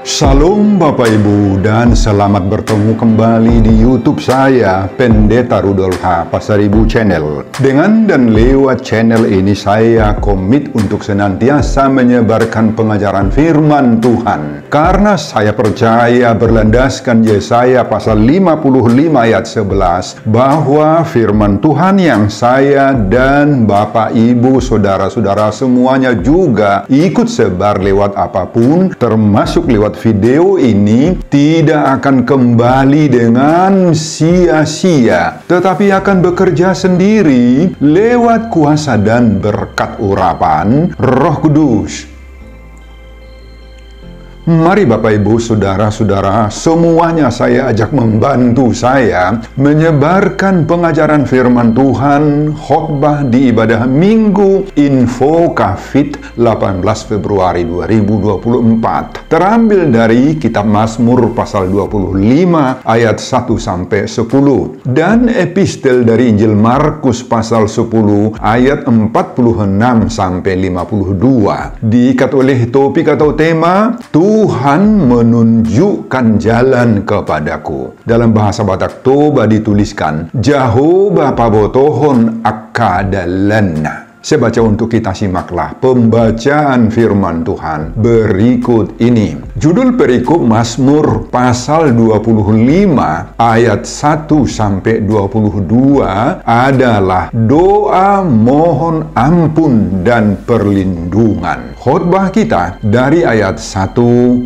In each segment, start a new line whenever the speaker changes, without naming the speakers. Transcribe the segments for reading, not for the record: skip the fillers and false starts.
Shalom Bapak Ibu dan selamat bertemu kembali di YouTube saya, Pendeta Rudolf H. Pasaribu Channel. Dengan dan lewat channel ini saya komit untuk senantiasa menyebarkan pengajaran firman Tuhan. Karena saya percaya berlandaskan Yesaya pasal 55 ayat 11 bahwa firman Tuhan yang saya dan Bapak Ibu, saudara-saudara semuanya juga ikut sebar lewat apapun, termasuk lewat video ini, tidak akan kembali dengan sia-sia, tetapi akan bekerja sendiri lewat kuasa dan berkat urapan Roh Kudus. Mari Bapak Ibu, saudara-saudara, semuanya saya ajak membantu saya menyebarkan pengajaran firman Tuhan, khotbah di ibadah Minggu Info Kafit 18 Februari 2024. Terambil dari kitab Mazmur pasal 25 ayat 1-10 dan epistel dari Injil Markus pasal 10 ayat 46-52. Diikat oleh topik atau tema Tuhan menunjukkan jalan kepadaku. Dalam bahasa Batak Toba dituliskan Jehovah pabotohon akadalanna. Saya baca untuk kita, simaklah pembacaan firman Tuhan berikut ini. Judul perikop Mazmur pasal 25 ayat 1-22 adalah doa mohon ampun dan perlindungan. Khotbah kita dari ayat 1-10.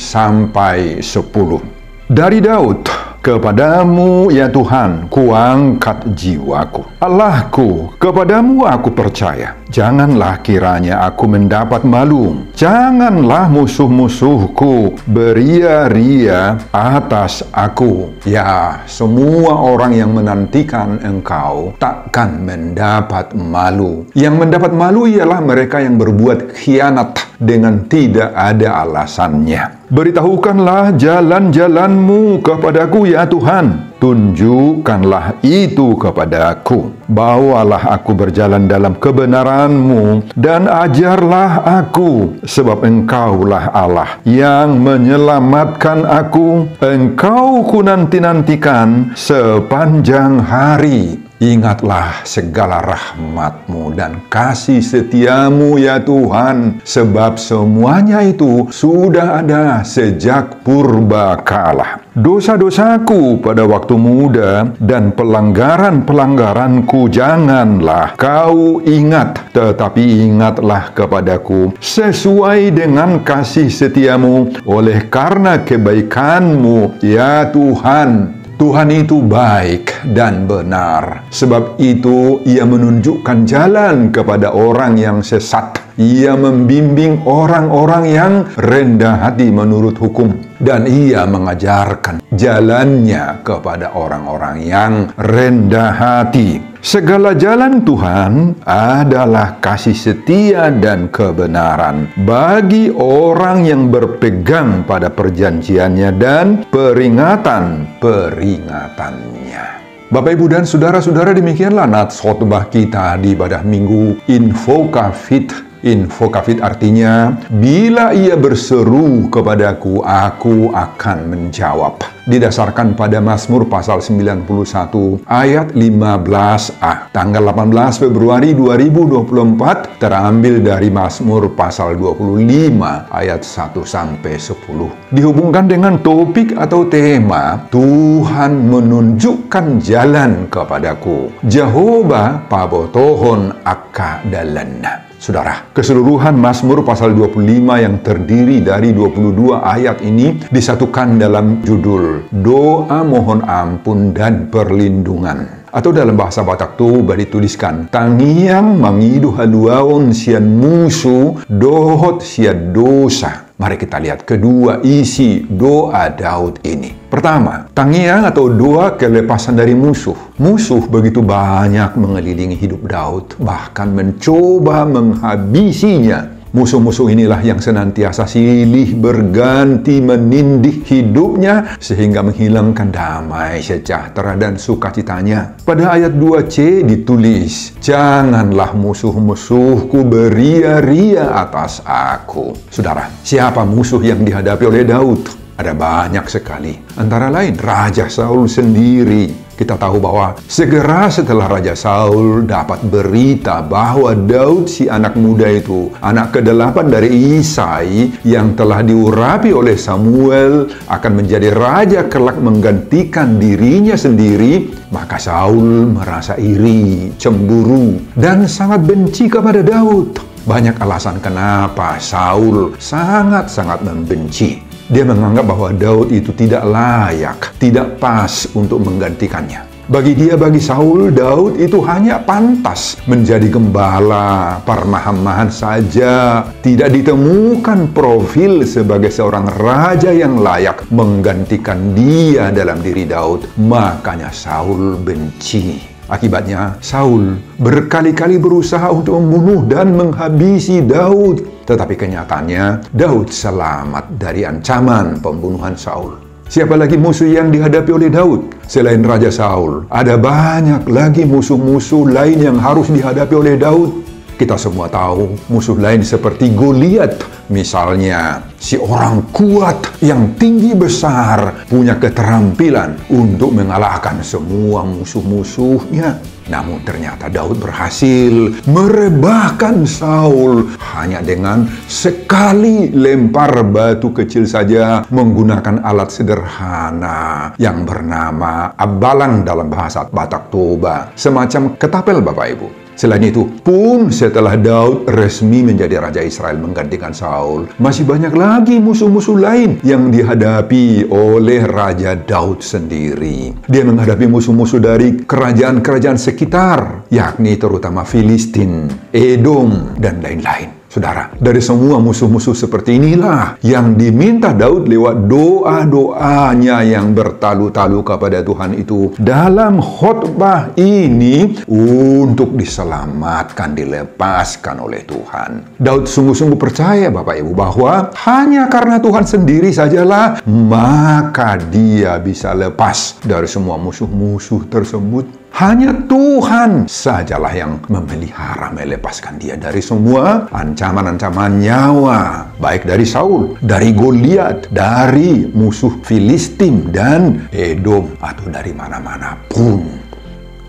Dari Daud, kepadamu ya Tuhan, kuangkat jiwaku. Allahku, kepadamu aku percaya. Janganlah kiranya aku mendapat malu. Janganlah musuh-musuhku beria-ria atas aku. Ya, semua orang yang menantikan engkau takkan mendapat malu. Yang mendapat malu ialah mereka yang berbuat khianat dengan tidak ada alasannya. Beritahukanlah jalan-jalanmu kepadaku ya Tuhan. Tunjukkanlah itu kepadaku. Bawalah aku berjalan dalam kebenaran-Mu dan ajarlah aku, sebab Engkaulah Allah yang menyelamatkan aku. Engkau ku nanti-nantikan sepanjang hari. Ingatlah segala rahmat-Mu dan kasih setia-Mu ya Tuhan, sebab semuanya itu sudah ada sejak purbakala. Dosa-dosaku pada waktu muda dan pelanggaran-pelanggaranku janganlah Kau ingat, tetapi ingatlah kepadaku sesuai dengan kasih setia-Mu oleh karena kebaikan-Mu ya Tuhan. Tuhan itu baik dan benar. Sebab itu Ia menunjukkan jalan kepada orang yang sesat. Ia membimbing orang-orang yang rendah hati menurut hukum. Dan Ia mengajarkan jalannya kepada orang-orang yang rendah hati. Segala jalan Tuhan adalah kasih setia dan kebenaran bagi orang yang berpegang pada perjanjiannya dan peringatan-peringatannya. Bapak, Ibu, dan saudara-saudara, demikianlah nats khotbah kita di ibadah Minggu Info Kafit. Info Kafit artinya, bila ia berseru kepadaku, aku akan menjawab. Didasarkan pada Mazmur pasal 91 ayat 15a. Tanggal 18 Februari 2024 terambil dari Mazmur pasal 25 ayat 1-10. Dihubungkan dengan topik atau tema, Tuhan menunjukkan jalan kepadaku. Jehovah pabotohon akadalanna. Saudara, keseluruhan Mazmur pasal 25 yang terdiri dari 22 ayat ini disatukan dalam judul Doa Mohon Ampun dan Perlindungan. Atau dalam bahasa Batak Toba dituliskan Tangiang mangidu haluaon sian musuh dohot sian dosa. Mari kita lihat kedua isi doa Daud ini. Pertama, tangiang atau doa kelepasan dari musuh. Musuh begitu banyak mengelilingi hidup Daud, bahkan mencoba menghabisinya. Musuh-musuh inilah yang senantiasa silih berganti menindih hidupnya sehingga menghilangkan damai, sejahtera, dan sukacitanya. Pada ayat 2c ditulis, "Janganlah musuh-musuhku beria-ria atas aku." Saudara, siapa musuh yang dihadapi oleh Daud? Ada banyak sekali. Antara lain, Raja Saul sendiri. Kita tahu bahwa segera setelah Raja Saul dapat berita bahwa Daud, si anak muda itu, anak ke-8 dari Isai yang telah diurapi oleh Samuel, akan menjadi raja kelak menggantikan dirinya sendiri, maka Saul merasa iri, cemburu, dan sangat benci kepada Daud. Banyak alasan kenapa Saul sangat-sangat membenci. Dia menganggap bahwa Daud itu tidak layak, tidak pas untuk menggantikannya. Bagi Saul, Daud itu hanya pantas menjadi gembala, permahan-mahan saja. Tidak ditemukan profil sebagai seorang raja yang layak menggantikan dia dalam diri Daud. Makanya Saul benci. Akibatnya, Saul berkali-kali berusaha untuk membunuh dan menghabisi Daud. Tetapi kenyataannya, Daud selamat dari ancaman pembunuhan Saul. Siapa lagi musuh yang dihadapi oleh Daud? Selain Raja Saul, ada banyak lagi musuh-musuh lain yang harus dihadapi oleh Daud. Kita semua tahu musuh lain seperti Goliat, misalnya si orang kuat yang tinggi besar, punya keterampilan untuk mengalahkan semua musuh-musuhnya. Namun ternyata Daud berhasil merebahkan Saul hanya dengan sekali lempar batu kecil saja menggunakan alat sederhana yang bernama abalang dalam bahasa Batak Toba, semacam ketapel Bapak Ibu. Selain itu pun setelah Daud resmi menjadi Raja Israel menggantikan Saul, masih banyak lagi musuh-musuh lain yang dihadapi oleh Raja Daud sendiri. Dia menghadapi musuh-musuh dari kerajaan-kerajaan sekitar, yakni terutama Filistin, Edom, dan lain-lain. Saudara, dari semua musuh-musuh seperti inilah yang diminta Daud lewat doa-doanya yang bertalu-talu kepada Tuhan itu dalam khotbah ini untuk diselamatkan, dilepaskan oleh Tuhan. Daud sungguh-sungguh percaya Bapak Ibu bahwa hanya karena Tuhan sendiri sajalah maka dia bisa lepas dari semua musuh-musuh tersebut. Hanya Tuhan sajalah yang memelihara, melepaskan dia dari semua ancaman-ancaman nyawa, baik dari Saul, dari Goliat, dari musuh Filistin dan Edom, atau dari mana-mana pun.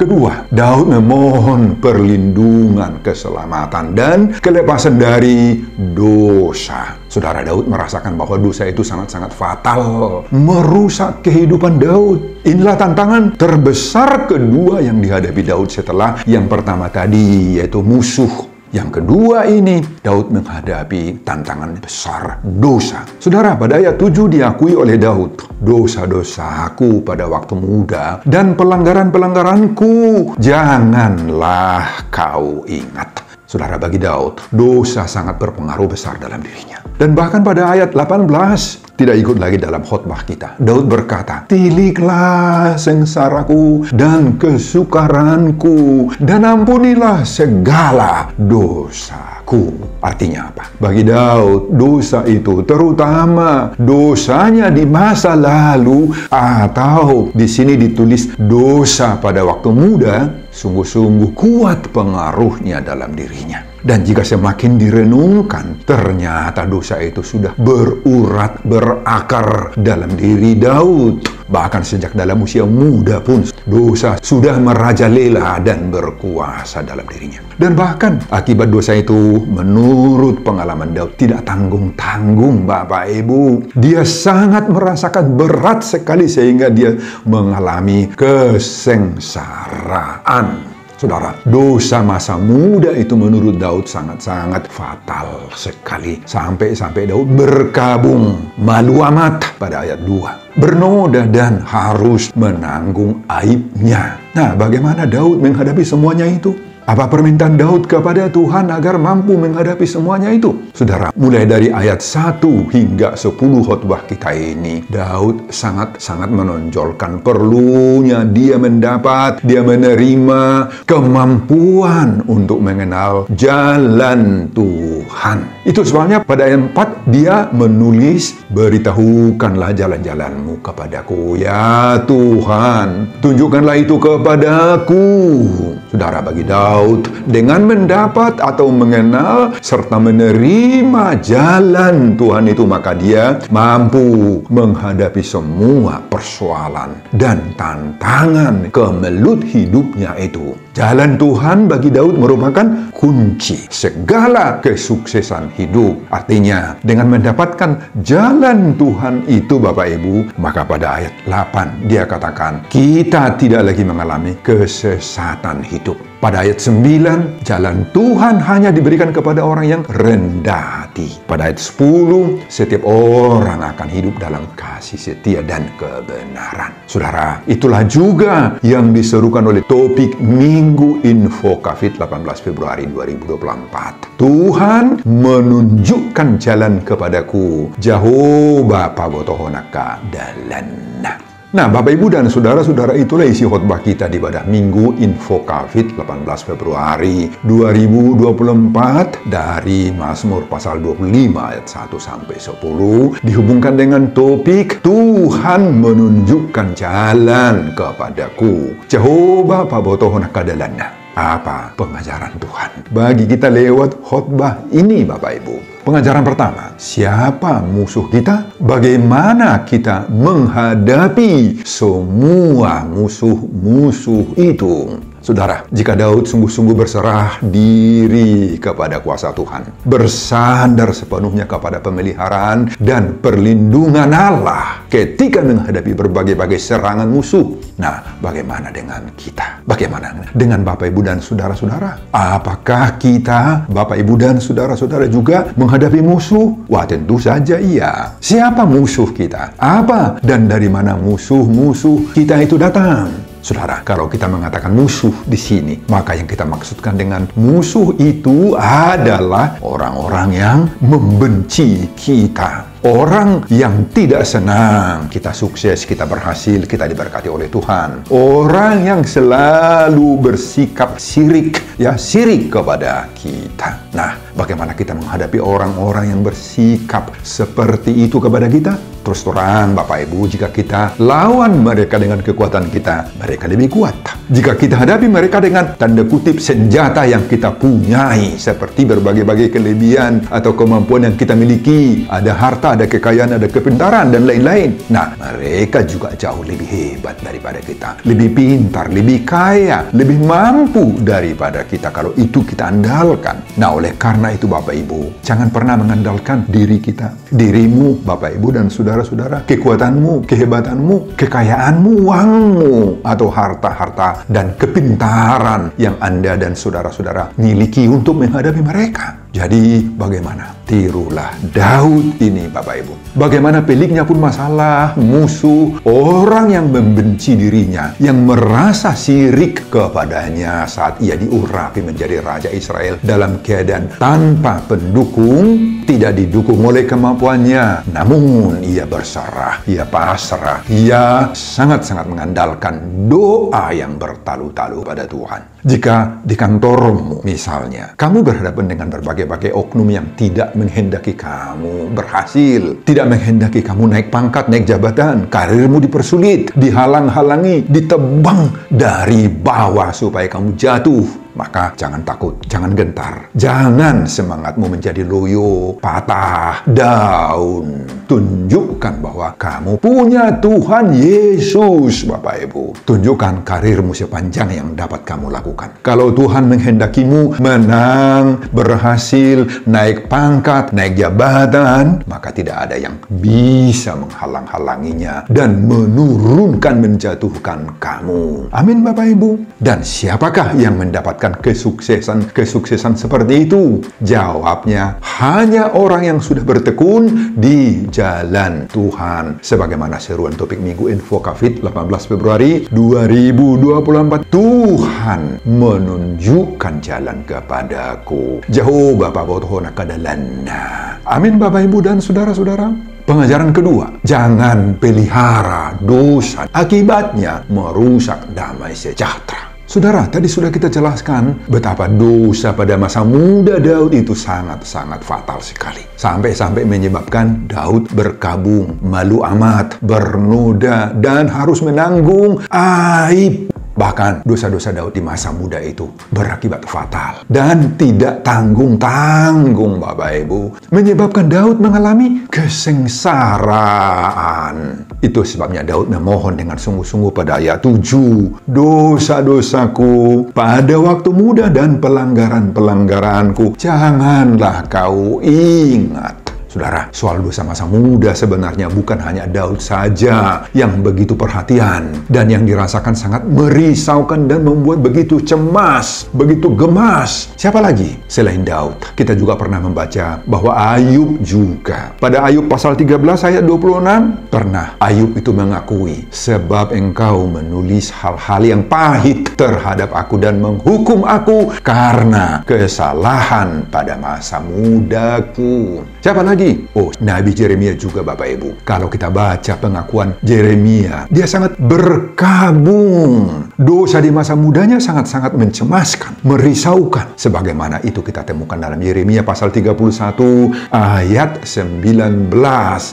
Kedua, Daud memohon perlindungan, keselamatan, dan kelepasan dari dosa. Saudara, Daud merasakan bahwa dosa itu sangat-sangat fatal, merusak kehidupan Daud. Inilah tantangan terbesar kedua yang dihadapi Daud setelah yang pertama tadi, yaitu musuh. Yang kedua ini, Daud menghadapi tantangan besar, dosa. Saudara, pada ayat 7 diakui oleh Daud, dosa-dosaku pada waktu muda dan pelanggaran-pelanggaranku janganlah kau ingat. Saudara, bagi Daud, dosa sangat berpengaruh besar dalam dirinya. Dan bahkan pada ayat 18, tidak ikut lagi dalam khotbah kita. Daud berkata, "Tiliklah sengsaraku dan kesukaranku, dan ampunilah segala dosaku." Artinya apa? Bagi Daud, dosa itu terutama dosanya di masa lalu, atau di sini ditulis dosa pada waktu muda, sungguh-sungguh kuat pengaruhnya dalam dirinya. Dan jika semakin direnungkan, ternyata dosa itu sudah berurat, berakar dalam diri Daud. Bahkan sejak dalam usia muda pun, dosa sudah merajalela dan berkuasa dalam dirinya. Dan bahkan akibat dosa itu, menurut pengalaman Daud, tidak tanggung-tanggung Bapak Ibu. Dia sangat merasakan berat sekali sehingga dia mengalami kesengsaraan. Saudara, dosa masa muda itu menurut Daud sangat-sangat fatal sekali. Sampai-sampai Daud berkabung, malu amat pada ayat 2. Bernoda dan harus menanggung aibnya. Nah, bagaimana Daud menghadapi semuanya itu? Apa permintaan Daud kepada Tuhan agar mampu menghadapi semuanya itu? Saudara, mulai dari ayat 1 hingga 10 khotbah kita ini, Daud sangat-sangat menonjolkan perlunya dia menerima kemampuan untuk mengenal jalan Tuhan. Itu sebabnya pada ayat 4 dia menulis, "Beritahukanlah jalan-jalanmu kepadaku, ya Tuhan. Tunjukkanlah itu kepadaku." Saudara, bagi Daud, Daud dengan mendapat atau mengenal serta menerima jalan Tuhan itu, maka dia mampu menghadapi semua persoalan dan tantangan kemelut hidupnya itu. Jalan Tuhan bagi Daud merupakan kunci segala kesuksesan hidup. Artinya, dengan mendapatkan jalan Tuhan itu, Bapak Ibu, maka pada ayat 8 dia katakan, kita tidak lagi mengalami kesesatan hidup. Pada ayat 9, jalan Tuhan hanya diberikan kepada orang yang rendah hati. Pada ayat 10, setiap orang akan hidup dalam kasih setia dan kebenaran. Saudara, itulah juga yang diserukan oleh topik Minggu Info Kafit 18 Februari 2024. Tuhan menunjukkan jalan kepadaku, Jehovah pabotohonaka dalanna. Nah, Bapak Ibu dan Saudara-saudara, itulah isi khotbah kita di ibadah Minggu Info Kafit 18 Februari 2024 dari Mazmur pasal 25 ayat 1 sampai 10 dihubungkan dengan topik Tuhan menunjukkan jalan kepadaku, Jehovah pabotohonaka dalanna. Apa pengajaran Tuhan bagi kita lewat khotbah ini, Bapak Ibu? Pengajaran pertama, siapa musuh kita? Bagaimana kita menghadapi semua musuh-musuh itu? Saudara, jika Daud sungguh-sungguh berserah diri kepada kuasa Tuhan, bersandar sepenuhnya kepada pemeliharaan dan perlindungan Allah ketika menghadapi berbagai-bagai serangan musuh. Nah, bagaimana dengan kita? Bagaimana dengan Bapak Ibu dan Saudara-saudara? Apakah kita, Bapak Ibu dan Saudara-saudara, juga menghadapi musuh? Wah, tentu saja iya. Siapa musuh kita? Apa dan dari mana musuh-musuh kita itu datang? Saudara, kalau kita mengatakan musuh di sini, maka yang kita maksudkan dengan musuh itu adalah orang-orang yang membenci kita. Orang yang tidak senang kita sukses, kita berhasil, kita diberkati oleh Tuhan. Orang yang selalu bersikap sirik kepada kita. Nah, bagaimana kita menghadapi orang-orang yang bersikap seperti itu kepada kita? Terus terang, Bapak Ibu, jika kita lawan mereka dengan kekuatan kita, mereka lebih kuat. Jika kita hadapi mereka dengan tanda kutip senjata yang kita punyai, seperti berbagai-bagai kelebihan atau kemampuan yang kita miliki, ada harta, ada kekayaan, ada kepintaran, dan lain-lain. Nah, mereka juga jauh lebih hebat daripada kita. Lebih pintar, lebih kaya, lebih mampu daripada kita kalau itu kita andalkan. Nah, oleh karena itu Bapak Ibu, jangan pernah mengandalkan diri kita. Dirimu, Bapak Ibu dan Saudara-saudara, kekuatanmu, kehebatanmu, kekayaanmu, uangmu, atau harta-harta dan kepintaran yang Anda dan Saudara-saudara miliki untuk menghadapi mereka. Jadi bagaimana? Tirulah Daud ini, Bapak Ibu. Bagaimana peliknya pun masalah, musuh, orang yang membenci dirinya, yang merasa sirik kepadanya saat ia diurapi menjadi Raja Israel dalam keadaan tanpa pendukung, tidak didukung oleh kemampuannya, namun ia berserah, ia pasrah, ia sangat-sangat mengandalkan doa yang bertalu-talu pada Tuhan. Jika di kantormu misalnya, kamu berhadapan dengan berbagai-bagai oknum yang tidak menghendaki kamu berhasil, tidak menghendaki kamu naik pangkat, naik jabatan, karirmu dipersulit, dihalang-halangi, ditebang dari bawah supaya kamu jatuh, maka jangan takut, jangan gentar, jangan semangatmu menjadi loyo, patah, daun. Tunjukkan bahwa kamu punya Tuhan Yesus, Bapak Ibu. Tunjukkan karirmu sepanjang yang dapat kamu lakukan. Kalau Tuhan menghendakimu menang, berhasil, naik pangkat, naik jabatan, maka tidak ada yang bisa menghalang-halanginya dan menurunkan, menjatuhkan kamu. Amin, Bapak Ibu. Dan siapakah yang mendapatkan kesuksesan seperti itu? Jawabnya, hanya orang yang sudah bertekun di jalan Tuhan. Sebagaimana seruan topik Minggu Info Kafit 18 Februari 2024. Tuhan menunjukkan jalan kepadaku, Jehovah pabotohonaka dalanna. Amin, Bapak Ibu dan Saudara-saudara. Pengajaran kedua, jangan pelihara dosa. Akibatnya merusak damai sejahtera. Saudara, tadi sudah kita jelaskan betapa dosa pada masa muda Daud itu sangat-sangat fatal sekali. Sampai-sampai menyebabkan Daud berkabung, malu amat, bernoda, dan harus menanggung aib Bahkan dosa-dosa Daud di masa muda itu berakibat fatal dan tidak tanggung-tanggung, Bapak Ibu, menyebabkan Daud mengalami kesengsaraan. Itu sebabnya Daud memohon dengan sungguh-sungguh pada ayat 7, dosa-dosaku pada waktu muda dan pelanggaran-pelanggaranku janganlah kau ingat. Saudara, soal dosa masa muda sebenarnya bukan hanya Daud saja yang begitu perhatian dan yang dirasakan sangat merisaukan dan membuat begitu cemas, begitu gemas. Siapa lagi selain Daud? Kita juga pernah membaca bahwa Ayub juga. Pada Ayub pasal 13 ayat 26, pernah Ayub itu mengakui, sebab engkau menulis hal-hal yang pahit terhadap aku dan menghukum aku karena kesalahan pada masa mudaku. Siapa lagi? Oh, Nabi Yeremia juga, Bapak Ibu. Kalau kita baca pengakuan Yeremia, dia sangat berkabung. Dosa di masa mudanya sangat-sangat mencemaskan, merisaukan. Sebagaimana itu kita temukan dalam Yeremia pasal 31 ayat 19.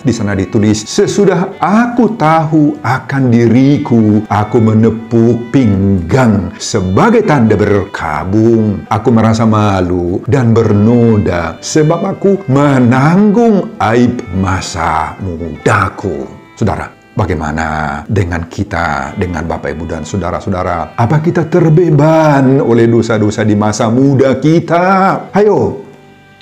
Di sana ditulis, sesudah aku tahu akan diriku, aku menepuk pinggang sebagai tanda berkabung. Aku merasa malu dan bernoda sebab aku menanggung aib masa mudaku. Saudara, bagaimana dengan kita, dengan Bapak Ibu dan saudara-saudara? Apa kita terbeban oleh dosa-dosa di masa muda kita? Ayo,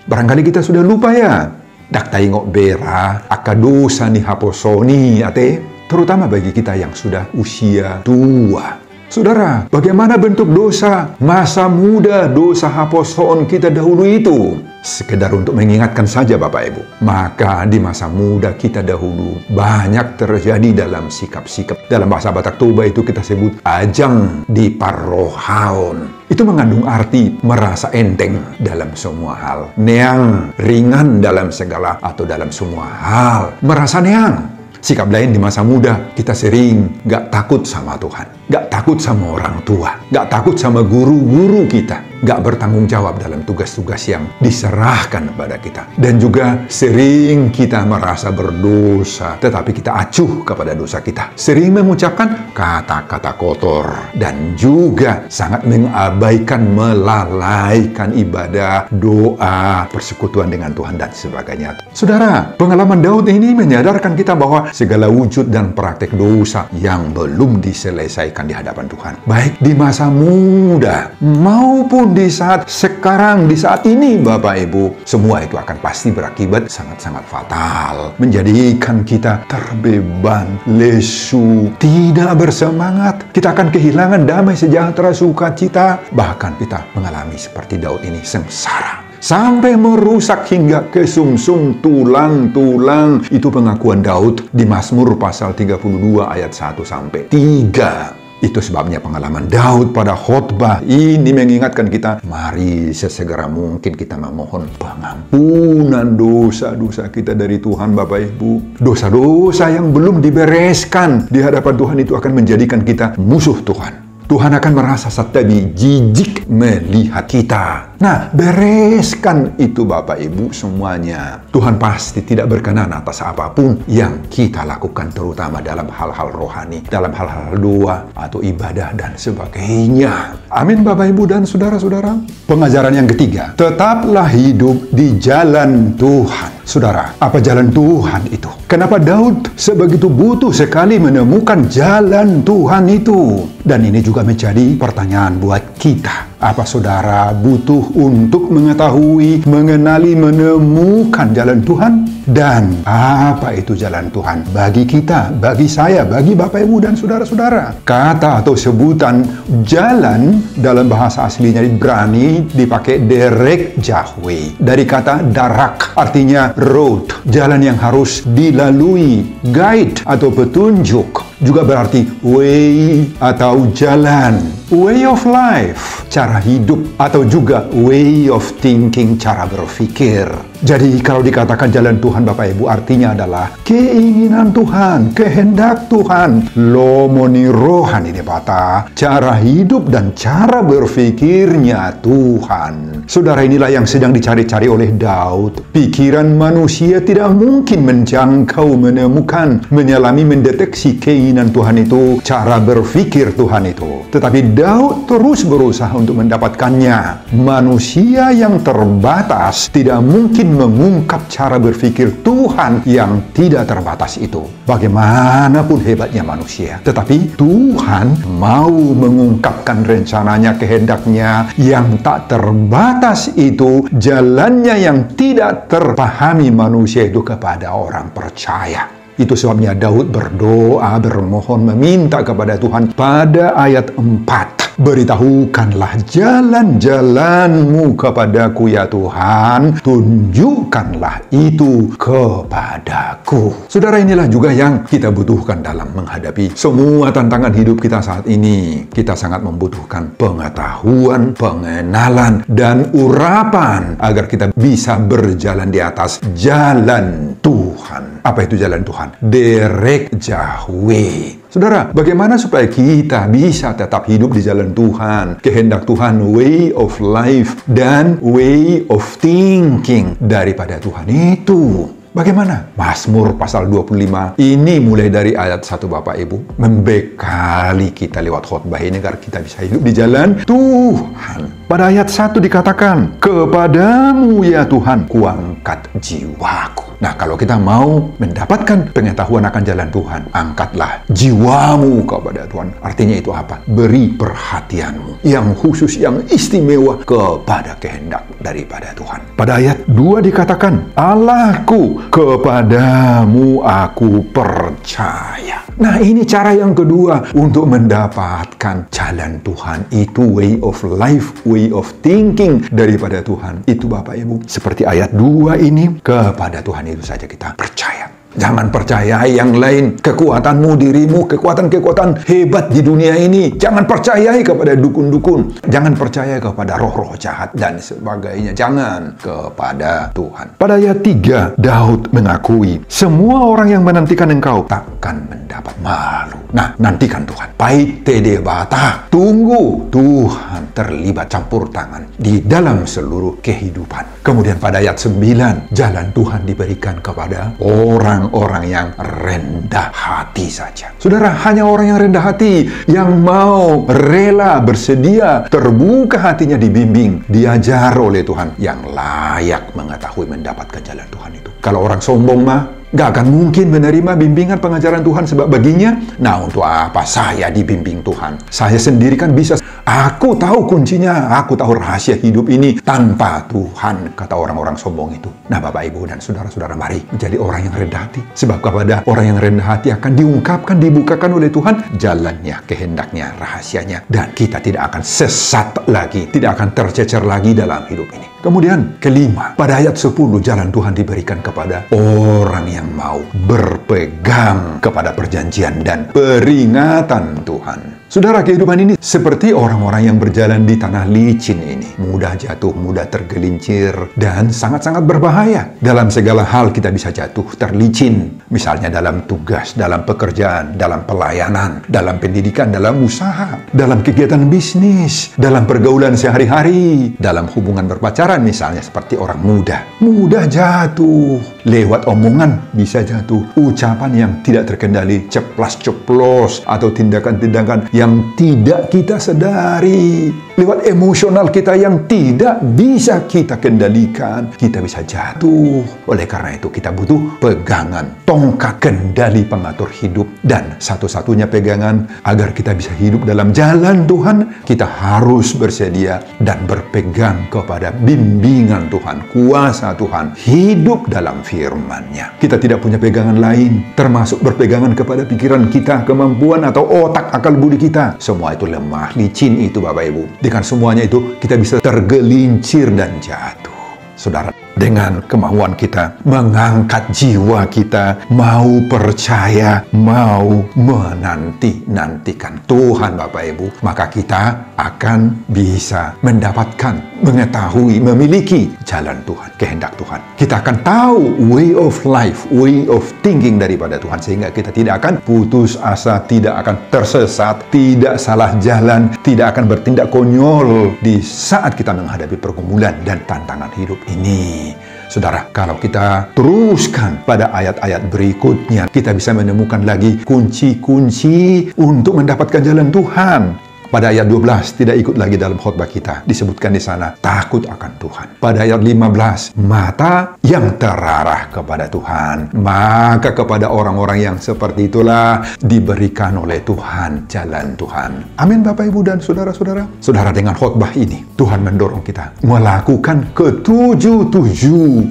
barangkali kita sudah lupa ya. Dak taingok bera, aka dosa ni haposoni ate, terutama bagi kita yang sudah usia tua. Saudara, bagaimana bentuk dosa masa muda, dosa haposon kita dahulu itu? Sekedar untuk mengingatkan saja Bapak Ibu. Maka di masa muda kita dahulu banyak terjadi dalam sikap-sikap. Dalam bahasa Batak Toba itu kita sebut ajang di parrohaon. Itu mengandung arti merasa enteng dalam semua hal. Neang, ringan dalam segala atau dalam semua hal. Merasa neang. Sikap lain di masa muda, kita sering gak takut sama Tuhan, gak takut sama orang tua, gak takut sama guru-guru kita, gak bertanggung jawab dalam tugas-tugas yang diserahkan kepada kita. Dan juga sering kita merasa berdosa, tetapi kita acuh kepada dosa kita. Sering mengucapkan kata-kata kotor, dan juga sangat mengabaikan, melalaikan ibadah, doa, persekutuan dengan Tuhan, dan sebagainya. Saudara, pengalaman Daud ini menyadarkan kita bahwa segala wujud dan praktek dosa yang belum diselesaikan di hadapan Tuhan, baik di masa muda maupun di saat sekarang, di saat ini, Bapak Ibu, semua itu akan pasti berakibat sangat-sangat fatal, menjadikan kita terbeban, lesu, tidak bersemangat. Kita akan kehilangan damai sejahtera, sukacita, bahkan kita mengalami seperti Daud ini, sengsara sampai merusak hingga ke sumsum tulang-tulang. Itu pengakuan Daud di Mazmur pasal 32 ayat 1-3. Itu sebabnya pengalaman Daud pada khotbah ini mengingatkan kita, mari sesegera mungkin kita memohon pengampunan dosa-dosa kita dari Tuhan, Bapak Ibu. Dosa-dosa yang belum dibereskan di hadapan Tuhan itu akan menjadikan kita musuh Tuhan. Tuhan akan merasa satabi jijik melihat kita. Nah, bereskan itu Bapak Ibu semuanya. Tuhan pasti tidak berkenan atas apapun yang kita lakukan, terutama dalam hal-hal rohani, dalam hal-hal doa atau ibadah dan sebagainya. Amin Bapak Ibu dan saudara-saudara. Pengajaran yang ketiga, tetaplah hidup di jalan Tuhan. Saudara, apa jalan Tuhan itu? Kenapa Daud sebegitu butuh sekali menemukan jalan Tuhan itu? Dan ini juga menjadi pertanyaan buat kita. Apa saudara butuh untuk mengetahui, mengenali, menemukan jalan Tuhan? Dan apa itu jalan Tuhan bagi kita, bagi saya, bagi Bapak Ibu dan saudara-saudara? Kata atau sebutan jalan dalam bahasa aslinya Ibrani dipakai derek Yahweh. Dari kata darak, artinya road, jalan yang harus dilalui. Guide atau petunjuk juga berarti way atau jalan. Way of life, cara hidup, atau juga way of thinking, cara berpikir. Jadi kalau dikatakan jalan Tuhan Bapak Ibu, artinya adalah keinginan Tuhan, kehendak Tuhan, lomoni rohani ini bata, cara hidup dan cara berpikirnya Tuhan. Saudara, inilah yang sedang dicari-cari oleh Daud. Pikiran manusia tidak mungkin menjangkau, menemukan, menyelami, mendeteksi keinginan Tuhan itu, cara berpikir Tuhan itu. Tetapi Daud terus berusaha untuk mendapatkannya. Manusia yang terbatas tidak mungkin mengungkap cara berpikir Tuhan yang tidak terbatas itu. Bagaimanapun hebatnya manusia, tetapi Tuhan mau mengungkapkan rencananya, kehendaknya yang tak terbatas itu, jalannya yang tidak terpahami manusia itu kepada orang percaya. Itu sebabnya Daud berdoa, bermohon, meminta kepada Tuhan pada ayat 4. Beritahukanlah jalan-jalanmu kepadaku ya Tuhan, tunjukkanlah itu kepadaku. Saudara, inilah juga yang kita butuhkan dalam menghadapi semua tantangan hidup kita saat ini. Kita sangat membutuhkan pengetahuan, pengenalan, dan urapan agar kita bisa berjalan di atas jalan Tuhan. Apa itu jalan Tuhan? Derek Yahweh. Saudara, bagaimana supaya kita bisa tetap hidup di jalan Tuhan, kehendak Tuhan, way of life, dan way of thinking daripada Tuhan itu? Bagaimana? Mazmur pasal 25 ini mulai dari ayat 1 Bapak Ibu membekali kita lewat khotbah ini agar kita bisa hidup di jalan Tuhan. Pada ayat 1 dikatakan, kepadamu ya Tuhan kuangkat jiwaku. Nah, kalau kita mau mendapatkan pengetahuan akan jalan Tuhan, angkatlah jiwamu kepada Tuhan. Artinya itu apa? Beri perhatianmu yang khusus, yang istimewa kepada kehendak daripada Tuhan. Pada ayat 2 dikatakan, Allahku, kepadamu aku percaya. Nah, ini cara yang kedua untuk mendapatkan jalan Tuhan. Itu way of life, way of thinking daripada Tuhan. Itu Bapak Ibu. Seperti ayat 2 ini, kepada Tuhan itu saja kita percaya. Jangan percaya yang lain, kekuatanmu, dirimu, kekuatan-kekuatan hebat di dunia ini. Jangan percayai kepada dukun-dukun. Jangan percaya kepada roh-roh jahat dan sebagainya. Jangan, kepada Tuhan. Pada ayat 3, Daud mengakui, semua orang yang menantikan engkau takkan mendapat malu. Nah, nantikan Tuhan. Paite debata. Tunggu Tuhan terlibat campur tangan di dalam seluruh kehidupan. Kemudian pada ayat 9, jalan Tuhan diberikan kepada orang yang rendah hati saja. Saudara, hanya orang yang rendah hati, yang mau, rela, bersedia, terbuka hatinya dibimbing, diajar oleh Tuhan, yang layak mengetahui mendapatkan jalan Tuhan itu. Kalau orang sombong mah, gak akan mungkin menerima bimbingan pengajaran Tuhan, sebab baginya, nah untuk apa saya dibimbing Tuhan? Saya sendiri kan bisa. Aku tahu kuncinya, aku tahu rahasia hidup ini tanpa Tuhan, kata orang-orang sombong itu. Nah, Bapak, Ibu, dan saudara-saudara, mari menjadi orang yang rendah hati. Sebab kepada orang yang rendah hati akan diungkapkan, dibukakan oleh Tuhan jalannya, kehendaknya, rahasianya. Dan kita tidak akan sesat lagi, tidak akan tercecer lagi dalam hidup ini. Kemudian, kelima, pada ayat 10, jalan Tuhan diberikan kepada orang yang mau berpegang kepada perjanjian dan peringatan Tuhan. Saudara, kehidupan ini seperti orang-orang yang berjalan di tanah licin ini. Mudah jatuh, mudah tergelincir, dan sangat-sangat berbahaya. Dalam segala hal kita bisa jatuh, terlicin. Misalnya dalam tugas, dalam pekerjaan, dalam pelayanan, dalam pendidikan, dalam usaha, dalam kegiatan bisnis, dalam pergaulan sehari-hari, dalam hubungan berpacaran misalnya, seperti orang muda. Mudah jatuh. Lewat omongan bisa jatuh. Ucapan yang tidak terkendali, ceplas-ceplos, atau tindakan-tindakan yang tidak kita sadari. Lewat emosional kita yang tidak bisa kita kendalikan, kita bisa jatuh. Oleh karena itu kita butuh pegangan, tongkat kendali pengatur hidup. Dan satu-satunya pegangan agar kita bisa hidup dalam jalan Tuhan, kita harus bersedia dan berpegang kepada bimbingan Tuhan, kuasa Tuhan, hidup dalam firman-Nya. Kita tidak punya pegangan lain, termasuk berpegangan kepada pikiran kita, kemampuan atau otak akal budi kita. Semua itu lemah, licin itu Bapak Ibu. Dengan semuanya itu kita bisa tergelincir dan jatuh. Saudara, dengan kemauan kita, mengangkat jiwa kita, mau percaya, mau menanti-nantikan Tuhan Bapak Ibu, maka kita akan bisa mendapatkan, mengetahui, memiliki jalan Tuhan, kehendak Tuhan. Kita akan tahu way of life, way of thinking daripada Tuhan, sehingga kita tidak akan putus asa, tidak akan tersesat, tidak salah jalan, tidak akan bertindak konyol di saat kita menghadapi pergumulan dan tantangan hidup ini. Saudara, kalau kita teruskan pada ayat-ayat berikutnya, kita bisa menemukan lagi kunci-kunci untuk mendapatkan jalan Tuhan. Pada ayat 12, tidak ikut lagi dalam khotbah kita. Disebutkan di sana, takut akan Tuhan. Pada ayat 15, mata yang terarah kepada Tuhan. Maka kepada orang-orang yang seperti itulah diberikan oleh Tuhan jalan Tuhan. Amin Bapak Ibu dan saudara-saudara. Saudara, dengan khotbah ini, Tuhan mendorong kita melakukan ketujuh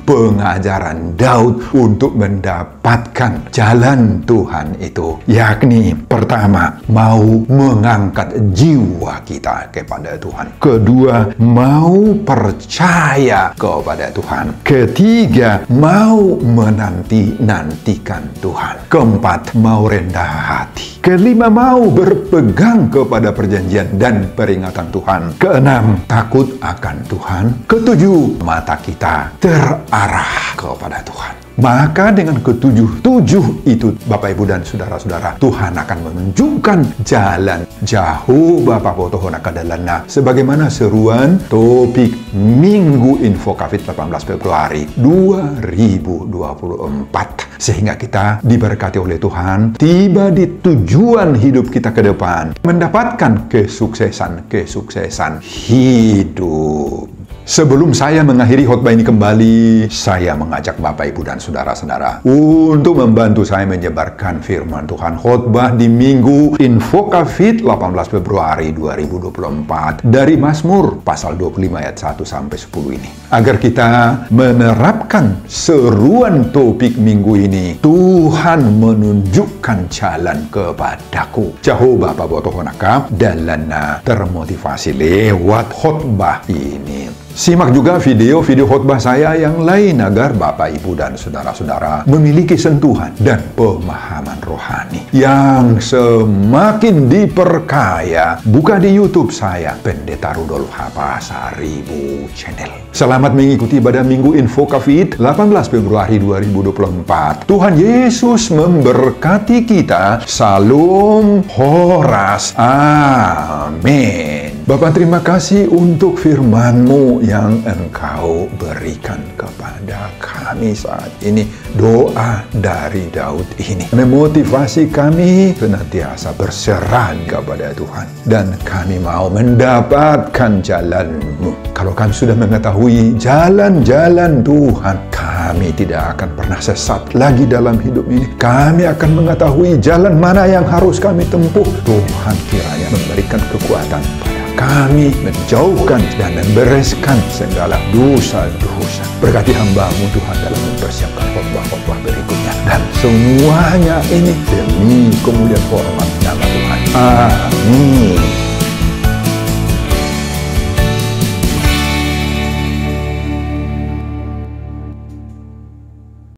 pengajaran Daud untuk mendapatkan jalan Tuhan itu. Yakni, pertama, mau mengangkat jiwa kita kepada Tuhan. Kedua, mau percaya kepada Tuhan. Ketiga, mau menanti-nantikan Tuhan. Keempat, mau rendah hati. Kelima, mau berpegang kepada perjanjian dan peringatan Tuhan. Keenam, takut akan Tuhan. Ketujuh, mata kita terarah kepada Tuhan. Maka dengan ketujuh itu, Bapak Ibu dan saudara-saudara, Tuhan akan menunjukkan jalan jauh Bapak Potohona Kadalana sebagaimana seruan topik Minggu Info Kafit 18 Februari 2024. Sehingga kita diberkati oleh Tuhan, tiba di tujuan hidup kita ke depan, mendapatkan kesuksesan hidup. Sebelum saya mengakhiri khotbah ini kembali, saya mengajak Bapak, Ibu, dan saudara-saudara untuk membantu saya menyebarkan firman Tuhan khotbah di Minggu Info Kafit 18 Februari 2024 dari Mazmur pasal 25 ayat 1 sampai 10 ini. Agar kita menerapkan seruan topik minggu ini, Tuhan menunjukkan jalan kepadaku. Jauh Bapak Botohonaka dalana termotivasi lewat khotbah ini. Simak juga video-video khotbah saya yang lain agar Bapak, Ibu, dan saudara-saudara memiliki sentuhan dan pemahaman rohani yang semakin diperkaya. Buka di YouTube saya, Pendeta Rudolf H. Pasaribu Channel. Selamat mengikuti pada Minggu Info Kafit 18 Februari 2024. Tuhan Yesus memberkati kita. Salam Horas. Amin. Bapak, terima kasih untuk firman-Mu yang Engkau berikan kepada kami saat ini. Doa dari Daud ini memotivasi kami senantiasa berserah kepada Tuhan. Dan kami mau mendapatkan jalan-Mu. Kalau kami sudah mengetahui jalan-jalan Tuhan, kami tidak akan pernah sesat lagi dalam hidup ini. Kami akan mengetahui jalan mana yang harus kami tempuh. Tuhan kiranya memberikan kekuatan pada kami menjauhkan dan membereskan segala dosa-dosa. Berkati hamba-Mu Tuhan dalam mempersiapkan khotbah-khotbah berikutnya. Dan semuanya ini demi kemuliaan hormat nama Tuhan. Amin.